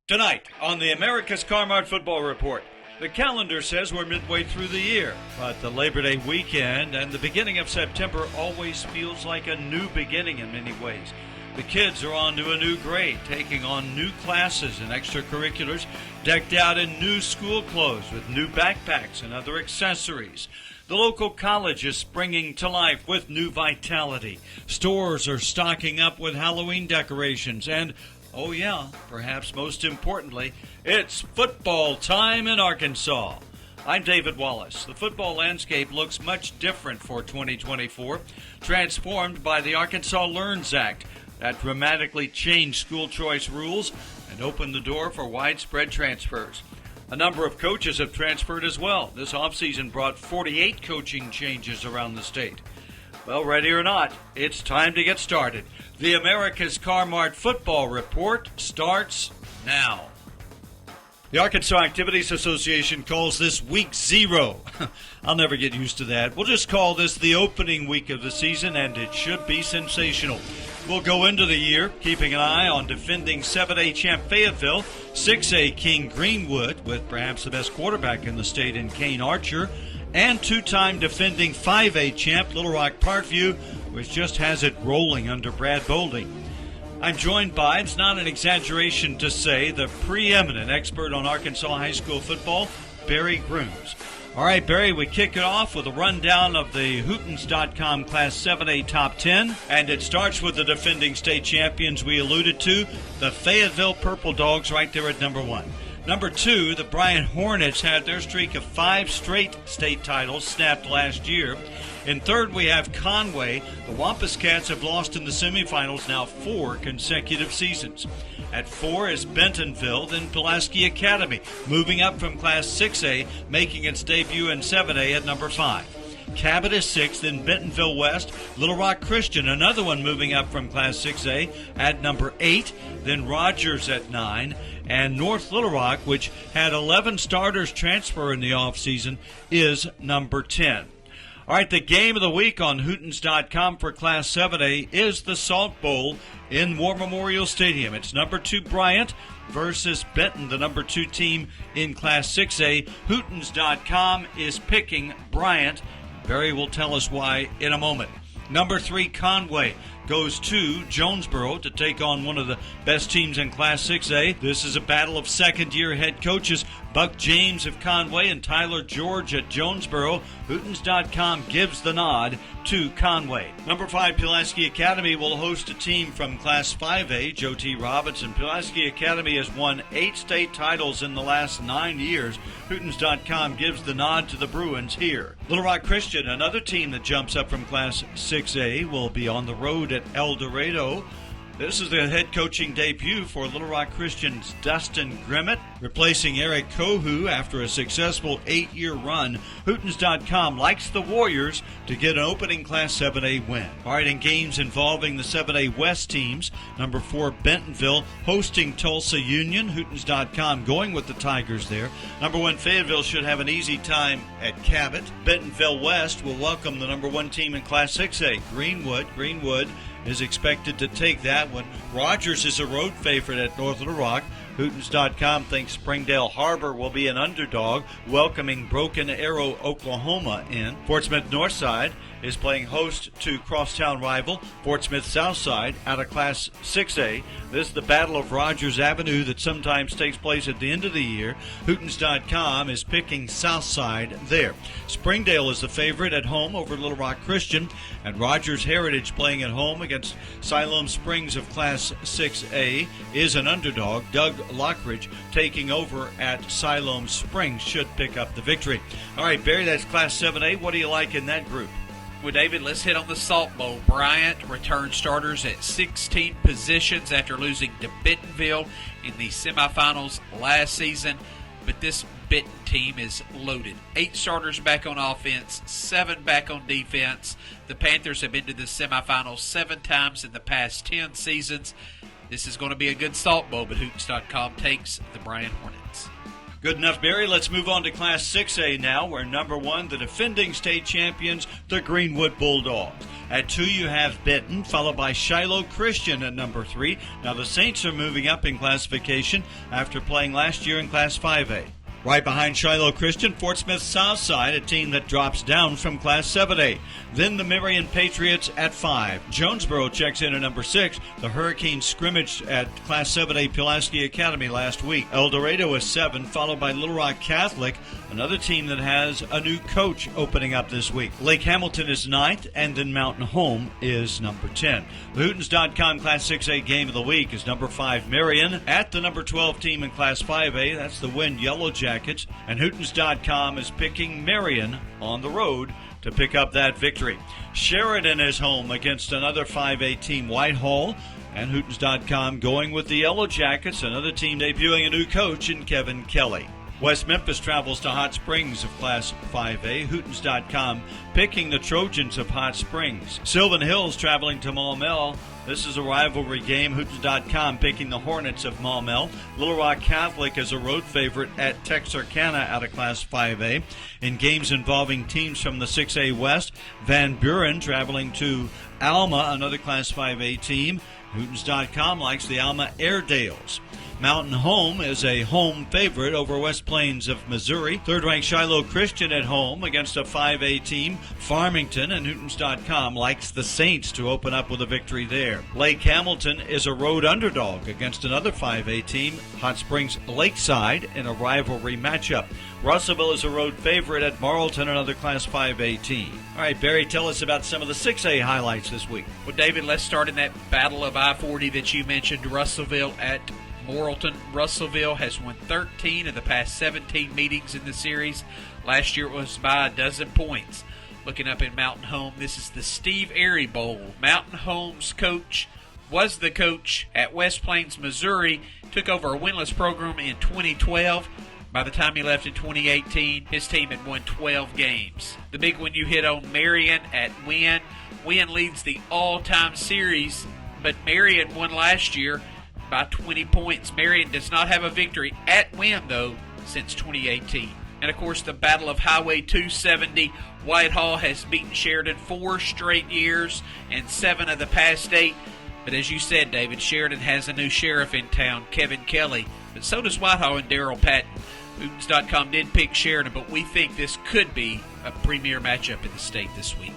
Tonight on the America's Car-Mart Football Report, the calendar says we're midway through the year, but the Labor Day weekend and the beginning of September always feels like a new beginning in many ways. The kids are on to a new grade, taking on new classes and extracurriculars, decked out in new school clothes with new backpacks and other accessories. The local college is springing to life with new vitality. Stores are stocking up with Halloween decorations and oh yeah, perhaps most importantly, it's football time in Arkansas. I'm David Wallace. The football landscape looks much different for 2024, transformed by the Arkansas Learns Act that dramatically changed school choice rules and opened the door for widespread transfers. A number of coaches have transferred as well. This offseason brought 48 coaching changes around the state. Well, ready or not, it's time to get started. The America's Car-Mart Football Report starts now. The Arkansas Activities Association calls this Week 0. I'll never get used to that. We'll just call this the opening week of the season, and it should be sensational. We'll go into the year keeping an eye on defending 7A champ Fayetteville, 6A King Greenwood, with perhaps the best quarterback in the state in Kane Archer, and two-time defending 5A champ Little Rock Parkview, which just has it rolling under Brad Boldy. I'm joined by, it's not an exaggeration to say, the preeminent expert on Arkansas high school football, Barry Grooms. All right, Barry, we kick it off with a rundown of the Hootens.com Class 7A Top 10, and it starts with the defending state champions we alluded to, the Fayetteville Purple Dogs, right there at number 1. Number 2, the Bryant Hornets had their streak of 5 straight state titles snapped last year. In third, we have Conway. The Wampus Cats have lost in the semifinals now 4 consecutive seasons. At 4 is Bentonville, then Pulaski Academy, moving up from Class 6A, making its debut in 7A at number 5. Cabot is 6th, then Bentonville West, Little Rock Christian, another one moving up from Class 6A at number 8, then Rogers at 9, and North Little Rock, which had 11 starters transfer in the offseason, is number 10. All right, the game of the week on Hootens.com for Class 7A is the Salt Bowl in War Memorial Stadium. It's number 2 Bryant versus Benton, the number 2 team in Class 6A. Hootens.com is picking Bryant. Barry will tell us why in a moment. Number 3 Conway goes to Jonesboro to take on one of the best teams in Class 6A. This is a battle of second-year head coaches Buck James of Conway and Tyler George at Jonesboro. Hootens.com gives the nod to Conway. Number 5 Pulaski Academy will host a team from Class 5A, Joe T. Robinson. Pulaski Academy has won 8 state titles in the last 9 years. Hootens.com gives the nod to the Bruins here. Little Rock Christian, another team that jumps up from Class 6A, will be on the road at El Dorado. This is the head coaching debut for Little Rock Christian's Dustin Grimmett, replacing Eric Kohu after a successful 8-year run. Hootens.com likes the Warriors to get an opening Class 7A win. All right, in games involving the 7A West teams, number 4 Bentonville hosting Tulsa Union. Hootens.com going with the Tigers there. Number 1 Fayetteville should have an easy time at Cabot. Bentonville West will welcome the number 1 team in Class 6A, Greenwood. Greenwood is expected to take that one. Rogers is a road favorite at North Little Rock. Hootens.com thinks Springdale Harbor will be an underdog, welcoming Broken Arrow, Oklahoma in. Fort Smith Northside is playing host to crosstown rival Fort Smith Southside out of Class 6A. This is the Battle of Rogers Avenue that sometimes takes place at the end of the year. Hootens.com is picking Southside there. Springdale is the favorite at home over Little Rock Christian, and Rogers Heritage playing at home against Siloam Springs of Class 6A is an underdog. Doug Lockridge taking over at Siloam Springs should pick up the victory. All right, Barry, that's Class 7A. What do you like in that group? Well, David, let's hit on the Salt Bowl. Bryant returned starters at 16 positions after losing to Bentonville in the semifinals last season. But this Benton team is loaded. 8 starters back on offense, 7 back on defense. The Panthers have been to the semifinals 7 times in the past 10 seasons. This is going to be a good Salt Bowl, but Hootens.com takes the Bryant Hornets. Good enough, Barry. Let's move on to Class 6A now, where number 1, the defending state champions, the Greenwood Bulldogs. At 2, you have Benton, followed by Shiloh Christian at number 3. Now the Saints are moving up in classification after playing last year in Class 5A. Right behind Shiloh Christian, Fort Smith Southside, a team that drops down from Class 7A. Then the Marion Patriots at 5. Jonesboro checks in at number 6. The Hurricanes scrimmaged at Class 7A Pulaski Academy last week. El Dorado is 7, followed by Little Rock Catholic, another team that has a new coach opening up this week. Lake Hamilton is 9th, and then Mountain Home is number 10. The Hootens.com Class 6A game of the week is number 5 Marion at the number 12 team in Class 5A. That's the Wind Yellow Jackets. And Hootens.com is picking Marion on the road to pick up that victory. Sheridan is home against another 5A team, Whitehall. And Hootens.com going with the Yellow Jackets, another team debuting a new coach in Kevin Kelly. West Memphis travels to Hot Springs of Class 5A. Hootens.com picking the Trojans of Hot Springs. Sylvan Hills traveling to Maumelle. This is a rivalry game. Hootens.com picking the Hornets of Maumelle. Little Rock Catholic is a road favorite at Texarkana out of Class 5A. In games involving teams from the 6A West, Van Buren traveling to Alma, another Class 5A team. Hootens.com likes the Alma Airedales. Mountain Home is a home favorite over West Plains of Missouri. Third-ranked Shiloh Christian at home against a 5A team, Farmington, and Hootens.com likes the Saints to open up with a victory there. Lake Hamilton is a road underdog against another 5A team, Hot Springs Lakeside, in a rivalry matchup. Russellville is a road favorite at Marlton, another Class 5A team. All right, Barry, tell us about some of the 6A highlights this week. Well, David, let's start in that battle of I-40 that you mentioned, Russellville at Morrilton. Russellville has won 13 of the past 17 meetings in the series. Last year it was by a dozen points. Looking up in Mountain Home, this is the Steve Airy Bowl. Mountain Home's coach was the coach at West Plains, Missouri, took over a winless program in 2012. By the time he left in 2018, his team had won 12 games. The big one you hit on, Marion at Wynn. Wynn leads the all-time series, but Marion won last year by 20 points. Marion does not have a victory at Wynn, though, since 2018. And, of course, the Battle of Highway 270. Whitehall has beaten Sheridan 4 straight years and 7 of the past 8. But as you said, David, Sheridan has a new sheriff in town, Kevin Kelly. But so does Whitehall and Darrell Patton. Hootens.com did pick Sheridan, but we think this could be a premier matchup in the state this week.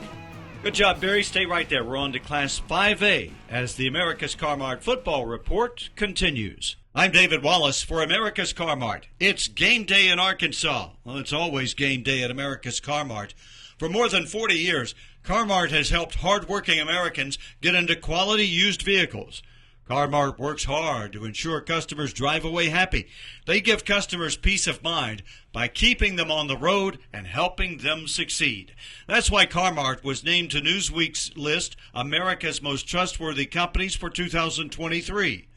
Good job, Barry. Stay right there. We're on to Class 5A as the America's Car Mart Football Report continues. I'm David Wallace for America's Car Mart. It's game day in Arkansas. Well, it's always game day at America's Car Mart. For more than 40 years, Car Mart has helped hardworking Americans get into quality used vehicles. Car Mart works hard to ensure customers drive away happy. They give customers peace of mind by keeping them on the road and helping them succeed. That's why Car Mart was named to Newsweek's list America's Most Trustworthy Companies for 2023.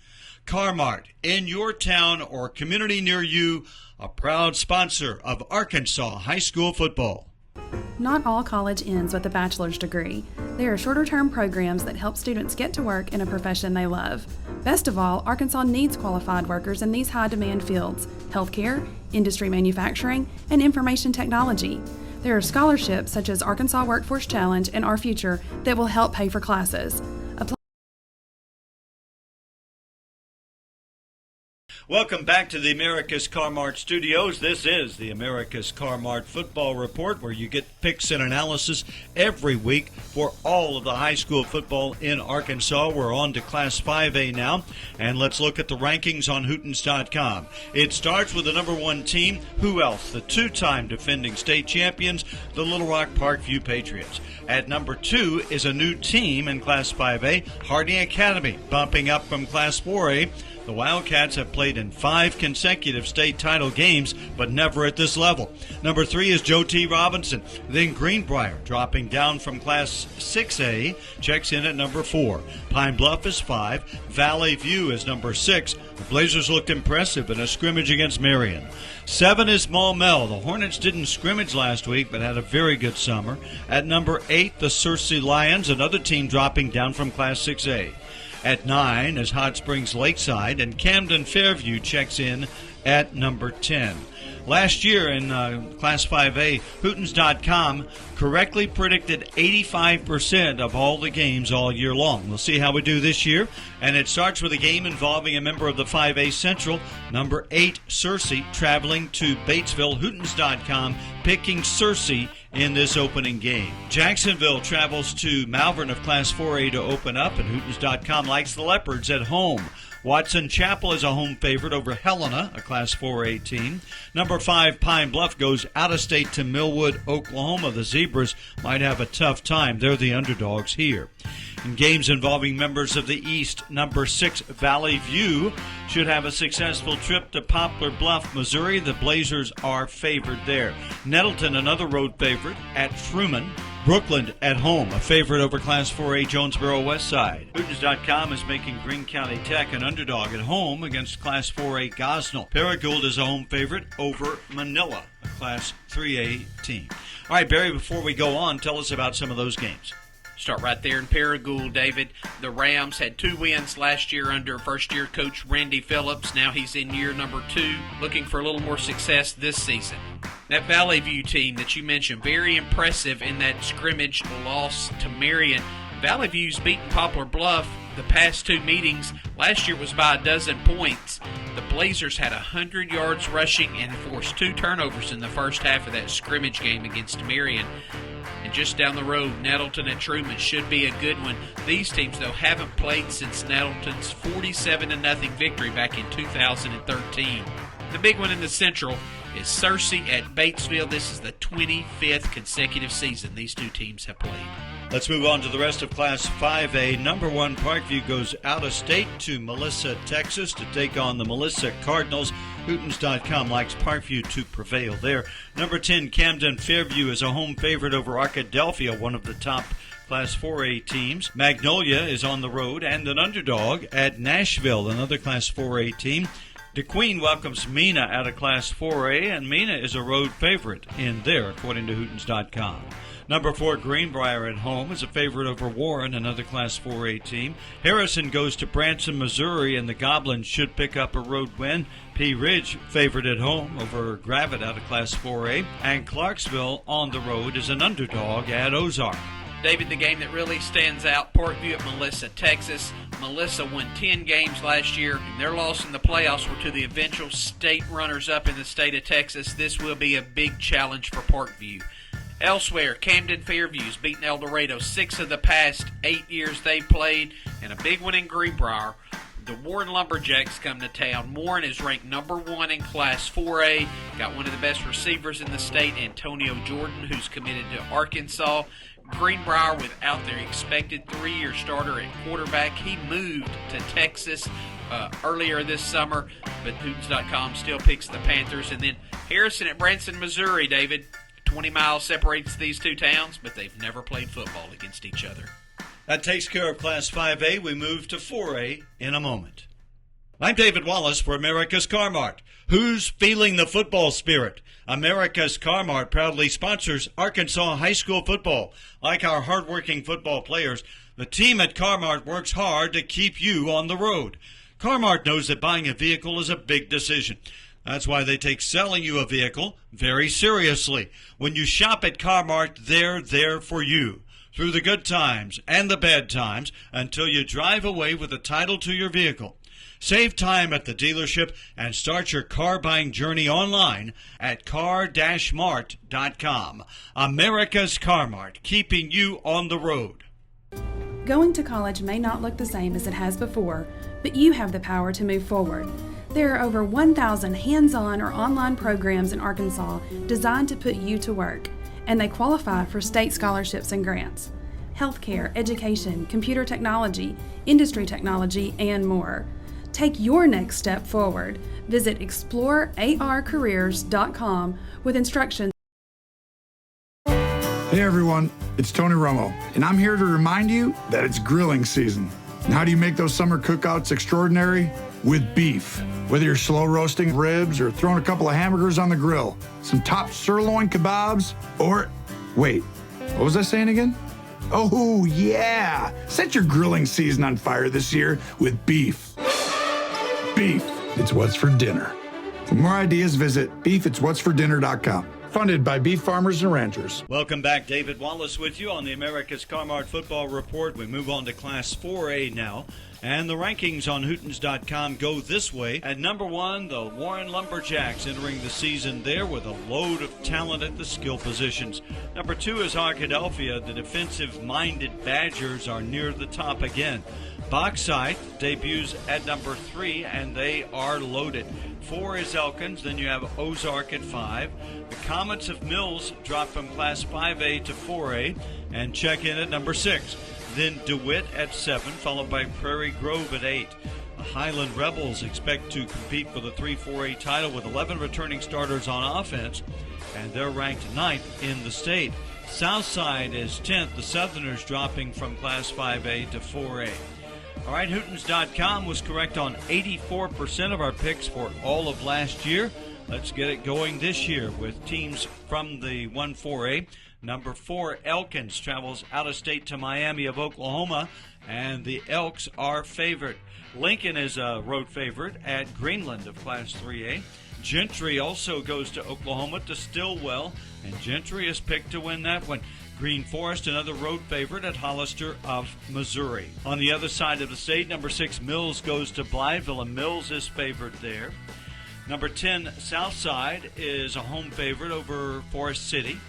Car Mart, in your town or community near you, a proud sponsor of Arkansas high school football. Not all college ends with a bachelor's degree. There are shorter-term programs that help students get to work in a profession they love. Best of all, Arkansas needs qualified workers in these high-demand fields: healthcare, industry manufacturing, and information technology. There are scholarships such as Arkansas Workforce Challenge and Our Future that will help pay for classes. Welcome back to the America's Car Mart studios. This is the America's Car Mart Football Report, where you get picks and analysis every week for all of the high school football in Arkansas. We're on to Class 5A now, and let's look at the rankings on Hootens.com. It starts with the number 1 team. Who else? The 2-time defending state champions, the Little Rock Parkview Patriots. At number 2 is a new team in Class 5A, Harding Academy, bumping up from Class 4A. The Wildcats have played in 5 consecutive state title games, but never at this level. Number 3 is Joe T. Robinson. Then Greenbrier, dropping down from Class 6A, checks in at number 4. Pine Bluff is 5. Valley View is number 6. The Blazers looked impressive in a scrimmage against Marion. 7 is Maumelle. The Hornets didn't scrimmage last week, but had a very good summer. At number 8, the Searcy Lions, another team dropping down from Class 6A. At 9 is Hot Springs Lakeside, and Camden Fairview checks in at number 10. Last year in Class 5A, Hootens.com correctly predicted 85% of all the games all year long. We'll see how we do this year, and it starts with a game involving a member of the 5A Central, number 8, Searcy, traveling to Batesville. Hootens.com picking Searcy in this opening game. Jacksonville travels to Malvern of Class 4A to open up, and Hootens.com likes the Leopards at home. Watson Chapel is a home favorite over Helena, a Class 4A team. Number 5, Pine Bluff, goes out of state to Millwood, Oklahoma. The Zebras might have a tough time. They're the underdogs here. In games involving members of the East, number 6, Valley View should have a successful trip to Poplar Bluff, Missouri. The Blazers are favored there. Nettleton, another road favorite, at Fruman. Brookland at home, a favorite over Class 4A Jonesboro Westside. Hootens.com is making Greene County Tech an underdog at home against Class 4A Gosnell. Paragould is a home favorite over Manila, a Class 3A team. All right, Barry, before we go on, tell us about some of those games. Start right there in Paragould, David. The Rams had 2 wins last year under first-year coach Randy Phillips. Now he's in year number 2, looking for a little more success this season. That Valley View team that you mentioned, very impressive in that scrimmage loss to Marion. Valley View's beaten Poplar Bluff the past 2 meetings. Last year was by 12 points. The Blazers had 100 yards rushing and forced 2 turnovers in the first half of that scrimmage game against Marion. And just down the road, Nettleton and Truman should be a good one. These teams, though, haven't played since Nettleton's 47-0 victory back in 2013. The big one in the Central is Searcy at Batesville. This is the 25th consecutive season these 2 teams have played. Let's move on to the rest of Class 5A. Number 1, Parkview goes out of state to Melissa, Texas to take on the Melissa Cardinals. Hootens.com likes Parkview to prevail there. Number 10, Camden Fairview is a home favorite over Arkadelphia, one of the top Class 4A teams. Magnolia is on the road and an underdog at Nashville, another Class 4A team. DeQueen welcomes Mena out of Class 4A, and Mena is a road favorite in there, according to Hootens.com. Number 4, Greenbrier at home is a favorite over Warren, another Class 4A team. Harrison goes to Branson, Missouri, and the Goblins should pick up a road win. Pea Ridge favored at home over Gravett out of Class 4A. And Clarksville on the road is an underdog at Ozark. David, the game that really stands out, Parkview at Melissa, Texas. Melissa won 10 games last year, and their loss in the playoffs were to the eventual state runners-up in the state of Texas. This will be a big challenge for Parkview. Elsewhere, Camden Fairview's beaten El Dorado 6 of the past 8 years they've played, and a big one in Greenbrier. The Warren Lumberjacks come to town. Warren is ranked number 1 in Class 4A. Got one of the best receivers in the state, Antonio Jordan, who's committed to Arkansas. Greenbrier, without their expected 3-year starter at quarterback, he moved to Texas earlier this summer, but Hootens.com still picks the Panthers. And then Harrison at Branson, Missouri, David. 20 miles separates these 2 towns, but they've never played football against each other. That takes care of Class 5A. We move to 4A in a moment. I'm David Wallace for America's Car Mart. Who's feeling the football spirit? America's Car Mart proudly sponsors Arkansas high school football. Like our hardworking football players, the team at Car Mart works hard to keep you on the road. Car Mart knows that buying a vehicle is a big decision. That's why they take selling you a vehicle very seriously. When you shop at Car Mart, they're there for you through the good times and the bad times until you drive away with a title to your vehicle. Save time at the dealership and start your car buying journey online at car-mart.com. America's Car Mart, keeping you on the road. Going to college may not look the same as it has before, but you have the power to move forward. There are over 1,000 hands-on or online programs in Arkansas designed to put you to work, and they qualify for state scholarships and grants. Healthcare, education, computer technology, industry technology, and more. Take your next step forward. Visit explorearcareers.com with instructions. Hey everyone, it's Tony Romo, and I'm here to remind you that it's grilling season. And how do you make those summer cookouts extraordinary? With beef. Whether you're slow roasting ribs or throwing a couple of hamburgers on the grill, some top sirloin kebabs, or, wait, what was I saying again? Oh, yeah! Set your grilling season on fire this year with beef. Beef, it's what's for dinner. For more ideas, visit beefitswhatsfordinner.com. Funded by beef farmers and ranchers. Welcome back. David Wallace with you on the America's Car-Mart Football Report. We move on to Class 4A now. And the rankings on Hootens.com go this way. At number 1, the Warren Lumberjacks entering the season there with a load of talent at the skill positions. Number 2 is Arkadelphia. The defensive-minded Badgers are near the top again. Bauxite debuts at number 3, and they are loaded. 4 is Elkins. Then you have Ozark at 5. The Comets of Mills drop from Class 5A to 4A and check in at number 6. Then DeWitt at 7, followed by Prairie Grove at 8. The Highland Rebels expect to compete for the 3-4A title with 11 returning starters on offense, and they're ranked 9th in the state. Southside is 10th. The Southerners dropping from Class 5A to 4A. All right, Hootens.com was correct on 84% of our picks for all of last year. Let's get it going this year with teams from the 1-4A. Number 4, Elkins travels out of state to Miami of Oklahoma, and the Elks are favored. Lincoln is a road favorite at Greenland of Class 3A. Gentry also goes to Oklahoma to Stillwell, and Gentry is picked to win that one. Green Forest, another road favorite at Hollister of Missouri. On the other side of the state, number 6, Mills goes to Blytheville, and Mills is favored there. Number 10, Southside is a home favorite over Forest City.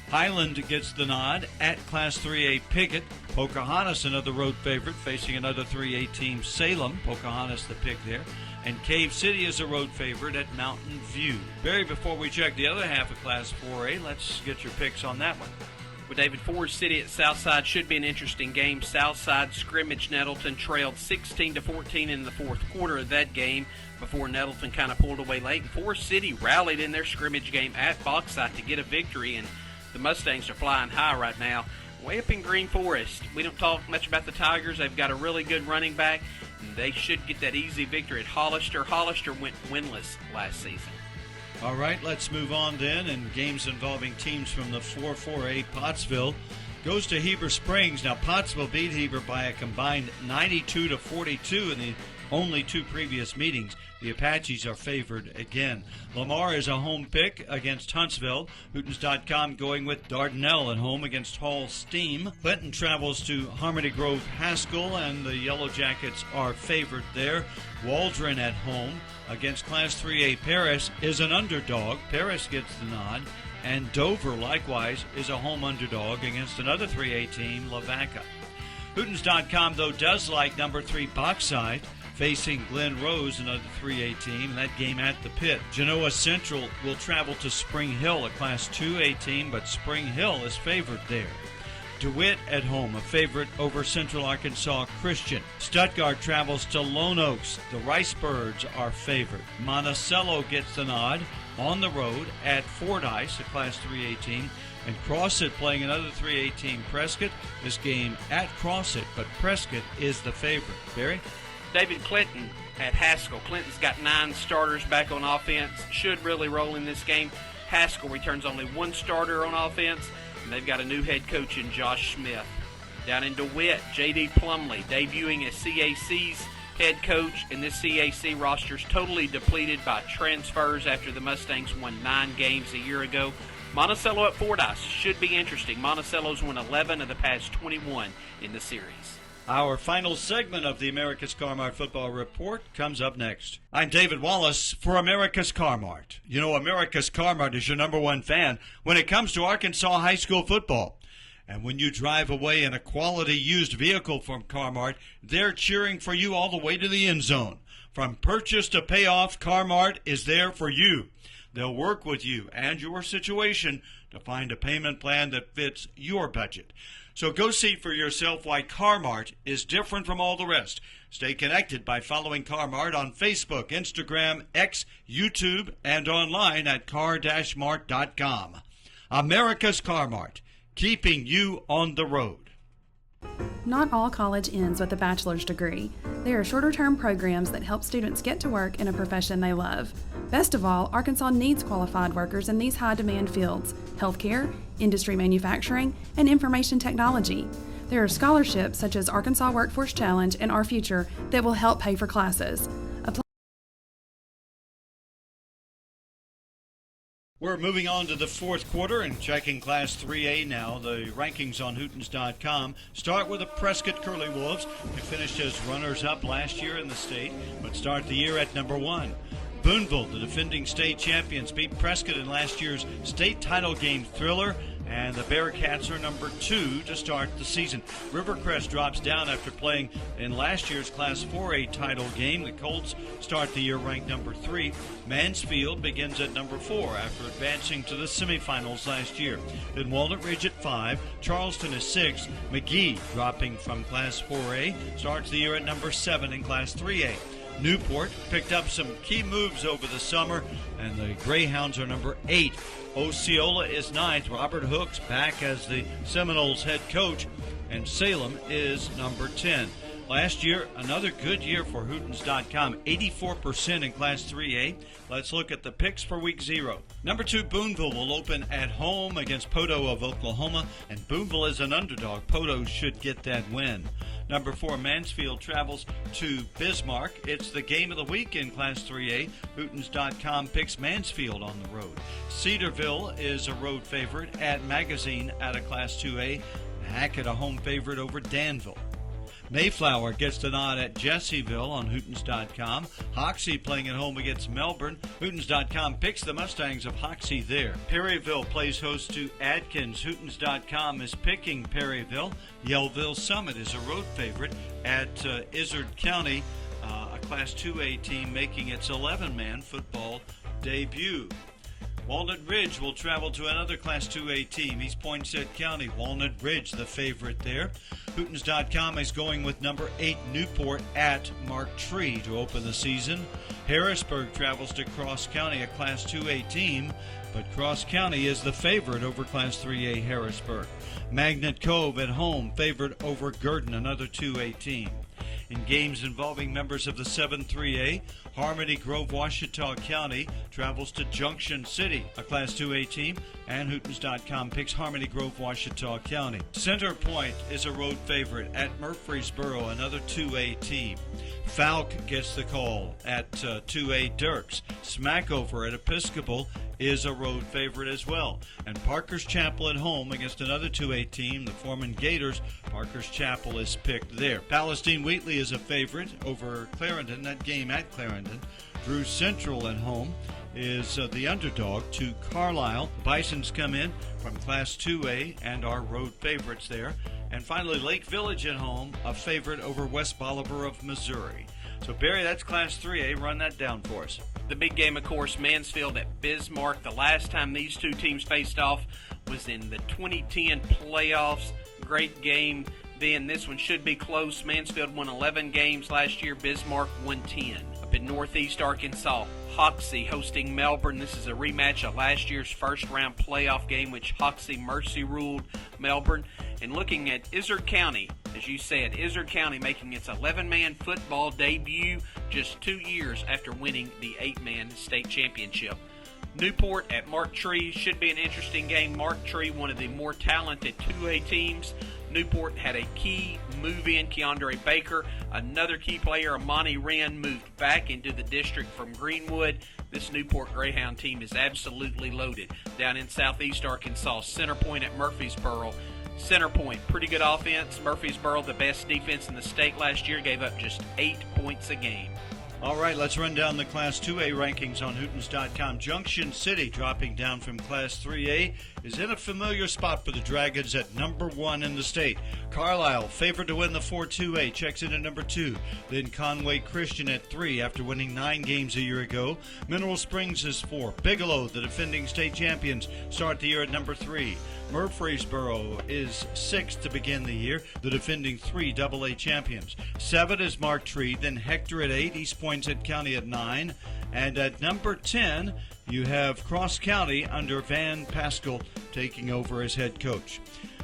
Highland gets the nod at Class 3A Pickett. Pocahontas, another road favorite, facing another 3A team, Salem. Pocahontas the pick there. And Cave City is a road favorite at Mountain View. Barry, before we check the other half of Class 4A, let's get your picks on that one. Well, David, Forest City at Southside should be an interesting game. Southside scrimmage Nettleton trailed 16-14 in the fourth quarter of that game before Nettleton kind of pulled away late. And Forest City rallied in their scrimmage game at Bauxite to get a victory, and the Mustangs are flying high right now. Way up in Green Forest, we don't talk much about the Tigers. They've got a really good running back, and they should get that easy victory at Hollister. Hollister went winless last season. All right, let's move on then. And games involving teams from the 4-4A, Pottsville goes to Heber Springs. Now, Pottsville beat Heber by a combined 92-42 in the only 2 previous meetings. The Apaches are favored again. Lamar is a home pick against Huntsville. Hootens.com going with Dardanelle at home against Hall Steam. Clinton travels to Harmony Grove Haskell, and the Yellow Jackets are favored there. Waldron at home against Class 3A Paris is an underdog. Paris gets the nod. And Dover, likewise, is a home underdog against another 3A team, Lavaca. Hootens.com, though, does like number 3 Bauxite, facing Glen Rose, another 3A team, and that game at the pit. Genoa Central will travel to Spring Hill, a Class 2A team, but Spring Hill is favored there. DeWitt at home, a favorite over Central Arkansas Christian. Stuttgart travels to Lone Oaks. The Ricebirds are favored. Monticello gets the nod on the road at Fordyce, a Class 3A team. And Crossit playing another 3A team, Prescott. This game at Crossit, but Prescott is the favorite. Barry? David, Clinton at Haskell. Clinton's got 9 starters back on offense. Should really roll in this game. Haskell returns only 1 starter on offense, and they've got a new head coach in Josh Smith. Down in DeWitt, J.D. Plumley debuting as CAC's head coach, and this CAC roster's totally depleted by transfers after the Mustangs won 9 games a year ago. Monticello at Fordyce should be interesting. Monticello's won 11 of the past 21 in the series. Our final segment of the America's Car-Mart Football Report comes up next. I'm David Wallace for America's Car-Mart. You know, America's Car-Mart is your number 1 fan when it comes to Arkansas high school football. And when you drive away in a quality used vehicle from Car-Mart, they're cheering for you all the way to the end zone. From purchase to payoff, Car-Mart is there for you. They'll work with you and your situation to find a payment plan that fits your budget. So go see for yourself why Car-Mart is different from all the rest. Stay connected by following Car-Mart on Facebook, Instagram, X, YouTube, and online at car-mart.com. America's Car-Mart, keeping you on the road. Not all college ends with a bachelor's degree. There are shorter-term programs that help students get to work in a profession they love. Best of all, Arkansas needs qualified workers in these high-demand fields: healthcare, industry manufacturing, and information technology. There are scholarships such as Arkansas Workforce Challenge and Our Future that will help pay for classes. We're moving on to the fourth quarter and checking Class 3A now. The rankings on Hootens.com start with the Prescott Curly Wolves, who finished as runners-up last year in the state, but start the year at number 1. Boonville, the defending state champions, beat Prescott in last year's state title game thriller, and the Bearcats are number 2 to start the season. Rivercrest drops down after playing in last year's Class 4A title game. The Colts start the year ranked number 3. Mansfield begins at number 4 after advancing to the semifinals last year. Then Walnut Ridge at 5. Charleston is 6. McGee, dropping from Class 4A, starts the year at number 7 in Class 3A. Newport picked up some key moves over the summer, and the Greyhounds are number 8. Osceola is 9th. Robert Hooks back as the Seminoles head coach, and Salem is number 10. Last year, another good year for Hootens.com, 84% in Class 3A. Let's look at the picks for Week 0. Number 2, Boonville will open at home against Poto of Oklahoma, and Boonville is an underdog. Poto should get that win. Number 4, Mansfield travels to Bismarck. It's the game of the week in Class 3A. Hootens.com picks Mansfield on the road. Cedarville is a road favorite at Magazine out of Class 2A. Hackett a home favorite over Danville. Mayflower gets the nod at Jesseville on Hootens.com. Hoxie playing at home against Melbourne. Hootens.com picks the Mustangs of Hoxie there. Perryville plays host to Adkins. Hootens.com is picking Perryville. Yellville Summit is a road favorite at Izard County, a Class 2A team making its 11-man football debut. Walnut Ridge will travel to another Class 2A team, East Poinsett County. Walnut Ridge, the favorite there. Hootens.com is going with number 8 Newport at Mark Tree to open the season. Harrisburg travels to Cross County, a Class 2A team, but Cross County is the favorite over Class 3A Harrisburg. Magnet Cove at home, favored over Gurdon, another 2A team. In games involving members of the 7-3A, Harmony Grove, Washita County travels to Junction City, a Class 2A team, and Hootens.com picks Harmony Grove, Washita County. Center Point is a road favorite at Murfreesboro, another 2A team. Falk gets the call at 2A Dirks. Smackover at Episcopal is a road favorite as well. And Parker's Chapel at home against another 2A team, the Foreman Gators. Parker's Chapel is picked there. Palestine Wheatley is a favorite over Clarendon, that game at Clarendon. Drew Central at home is the underdog to Carlisle. The Bisons come in from Class 2A and are road favorites there. And finally, Lake Village at home, a favorite over West Bolivar of Missouri. So, Barry, that's Class 3A. Run that down for us. The big game, of course, Mansfield at Bismarck. The last time these two teams faced off was in the 2010 playoffs. Great game then. This one should be close. Mansfield won 11 games last year. Bismarck won 10. Up in Northeast Arkansas, Hoxie hosting Melbourne. This is a rematch of last year's first-round playoff game, which Hoxie mercy ruled Melbourne. And looking at Izard County, as you said, Izard County making its 11-man football debut just 2 years after winning the 8-man state championship. Newport at Mark Tree should be an interesting game. Mark Tree, one of the more talented 2A teams. Newport had a key move in, Keandre Baker. Another key player, Amani Wren, moved back into the district from Greenwood. This Newport Greyhound team is absolutely loaded. Down in Southeast Arkansas, Center Point at Murfreesboro. Center Point, pretty good offense. Murfreesboro, the best defense in the state last year, gave up just 8 points a game. All right, let's run down the Class 2A rankings on Hootens.com. Junction City, dropping down from Class 3A, is in a familiar spot for the Dragons at number 1 in the state. Carlisle, favored to win the 4-2A, checks in at number 2. Then Conway Christian at 3 after winning 9 games a year ago. Mineral Springs is 4. Bigelow, the defending state champions, start the year at number 3. Murfreesboro is 6 to begin the year, the defending 3 AA champions. 7 is Mark Tree, then Hector at 8, East Poinsett County at 9, and at number 10, you have Cross County under Van Pascal taking over as head coach.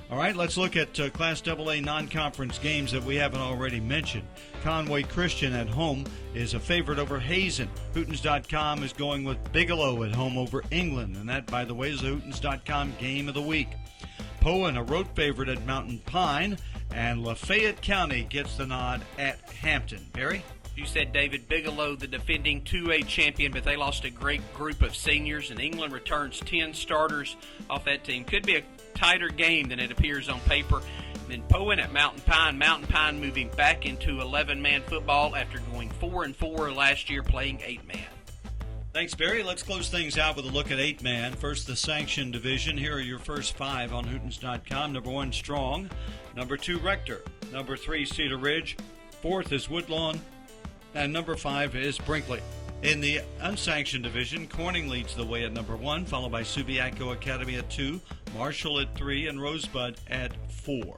All right, let's look at Class AA non-conference games that we haven't already mentioned. Conway Christian at home is a favorite over Hazen. Hootens.com is going with Bigelow at home over England, and that, by the way, is the Hootens.com game of the week. Poen, a road favorite at Mountain Pine, and Lafayette County gets the nod at Hampton. Barry? You said David Bigelow, the defending 2A champion, but they lost a great group of seniors, and England returns 10 starters off that team. Could be a tighter game than it appears on paper. And then Poen at Mountain Pine moving back into 11-man football after going 4-4 last year playing 8-man. Thanks, Barry. Let's close things out with a look at 8-man. First, the sanctioned division. Here are your first 5 on Hootens.com. Number 1, Strong. Number 2, Rector. Number 3, Cedar Ridge. 4th is Woodlawn. And number 5 is Brinkley. In the unsanctioned division, Corning leads the way at number 1, followed by Subiaco Academy at 2, Marshall at 3, and Rosebud at 4.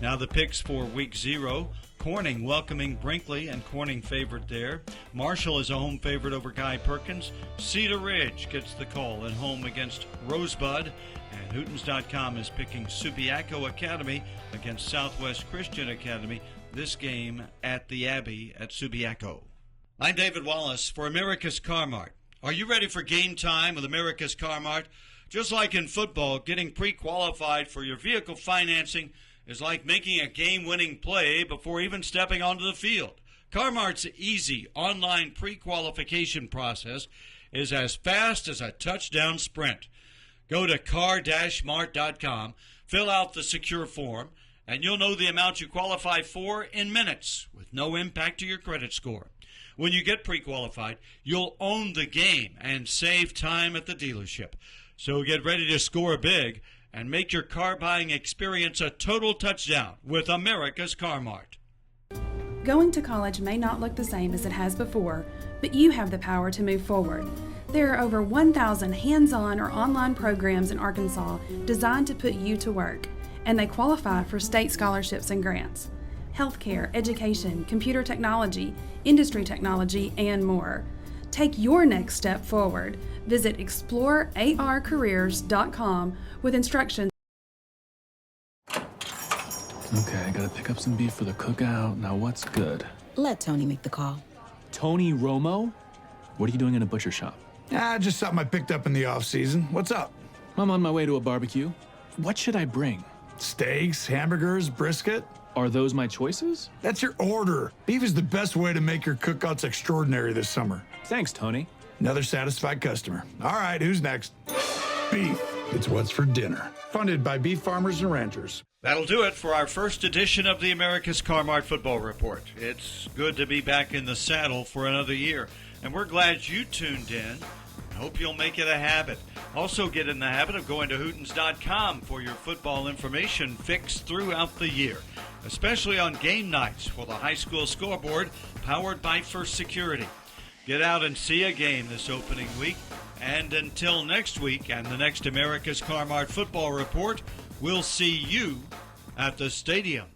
Now the picks for week 0. Corning welcoming Brinkley, and Corning favored there. Marshall is a home favorite over Guy Perkins. Cedar Ridge gets the call at home against Rosebud. And Hootens.com is picking Subiaco Academy against Southwest Christian Academy. This game at the Abbey at Subiaco. I'm David Wallace for America's Car Mart. Are you ready for game time with America's Car Mart? Just like in football, getting pre-qualified for your vehicle financing is like making a game-winning play before even stepping onto the field. Car Mart's easy online pre-qualification process is as fast as a touchdown sprint. Go to car-mart.com, fill out the secure form, and you'll know the amount you qualify for in minutes with no impact to your credit score. When you get pre-qualified, you'll own the game and save time at the dealership. So get ready to score big and make your car buying experience a total touchdown with America's Car Mart. Going to college may not look the same as it has before, but you have the power to move forward. There are over 1,000 hands-on or online programs in Arkansas designed to put you to work, and they qualify for state scholarships and grants. Healthcare, education, computer technology, industry technology, and more. Take your next step forward. Visit explorearcareers.com with instructions. Okay, I gotta pick up some beef for the cookout. Now what's good? Let Tony make the call. Tony Romo? What are you doing in a butcher shop? Just something I picked up in the off-season. What's up? I'm on my way to a barbecue. What should I bring? Steaks, hamburgers, brisket? Are those my choices? That's your order. Beef is the best way to make your cookouts extraordinary this summer. Thanks, Tony. Another satisfied customer. All right, who's next? Beef. It's what's for dinner. Funded by beef farmers and ranchers. That'll do it for our first edition of the America's Car Mart Football Report. It's good to be back in the saddle for another year, and we're glad you tuned in. I hope you'll make it a habit. Also get in the habit of going to Hootens.com for your football information fixed throughout the year, especially on game nights for the high school scoreboard powered by First Security. Get out and see a game this opening week. And until next week and the next America's Car Mart Football Report, we'll see you at the stadium.